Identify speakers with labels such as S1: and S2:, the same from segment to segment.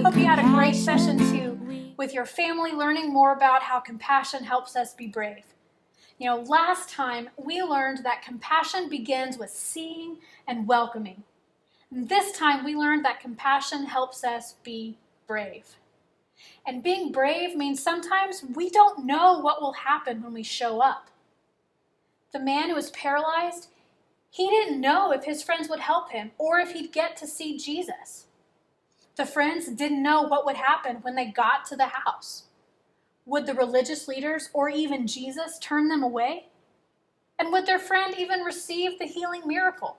S1: Hope you had a great session too with your family, learning more about how compassion helps us be brave. You know, last time we learned that compassion begins with seeing and welcoming. And this time we learned that compassion helps us be brave. And being brave means sometimes we don't know what will happen when we show up. The man who was paralyzed, he didn't know if his friends would help him or if he'd get to see Jesus. The friends didn't know what would happen when they got to the house. Would the religious leaders or even Jesus turn them away? And would their friend even receive the healing miracle?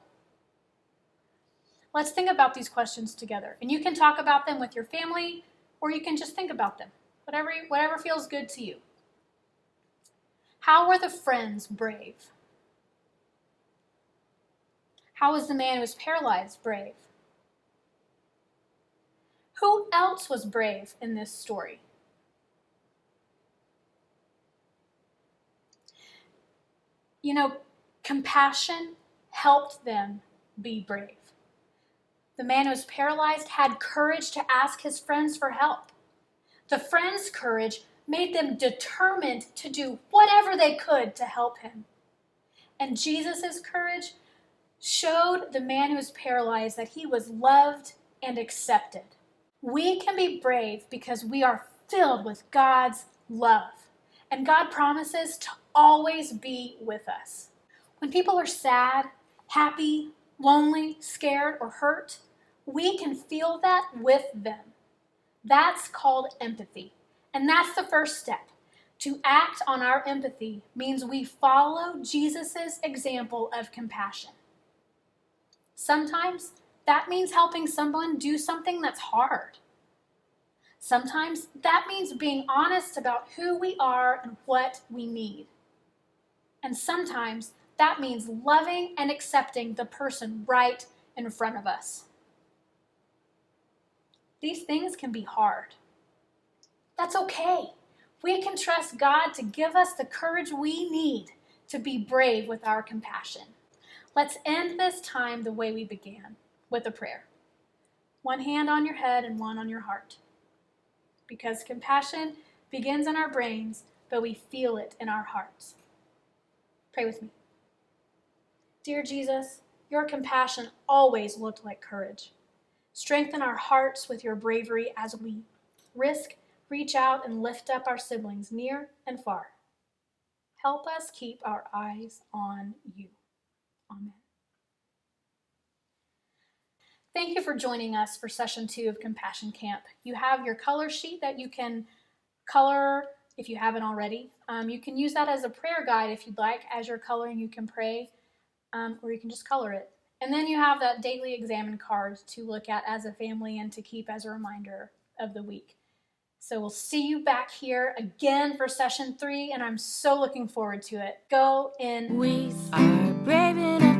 S1: Let's think about these questions together. And you can talk about them with your family, or you can just think about them. Whatever feels good to you. How were the friends brave? How was the man who was paralyzed brave? Who else was brave in this story? You know, compassion helped them be brave. The man who was paralyzed had courage to ask his friends for help. The friends' courage made them determined to do whatever they could to help him. And Jesus' courage showed the man who was paralyzed that he was loved and accepted. We can be brave because we are filled with God's love. And God promises to always be with us. When people are sad, happy, lonely, scared, or hurt, we can feel that with them. That's called empathy. And that's the first step. To act on our empathy means we follow Jesus' example of compassion. Sometimes that means helping someone do something that's hard. Sometimes that means being honest about who we are and what we need. And sometimes that means loving and accepting the person right in front of us. These things can be hard. That's okay. We can trust God to give us the courage we need to be brave with our compassion. Let's end this time the way we began, with a prayer. One hand on your head and one on your heart. Because compassion begins in our brains, but we feel it in our hearts. Pray with me. Dear Jesus, your compassion always looked like courage. Strengthen our hearts with your bravery as we reach out and lift up our siblings near and far. Help us keep our eyes on you. Amen. Thank you for joining us for session 2 of Compassion Camp. You have your color sheet that you can color if you haven't already. You can use that as a prayer guide if you'd like. As you're coloring, you can pray, or you can just color it. And then you have that daily examine card to look at as a family and to keep as a reminder of the week. So we'll see you back here again for session 3, and I'm so looking forward to it. Go in.
S2: We are brave enough.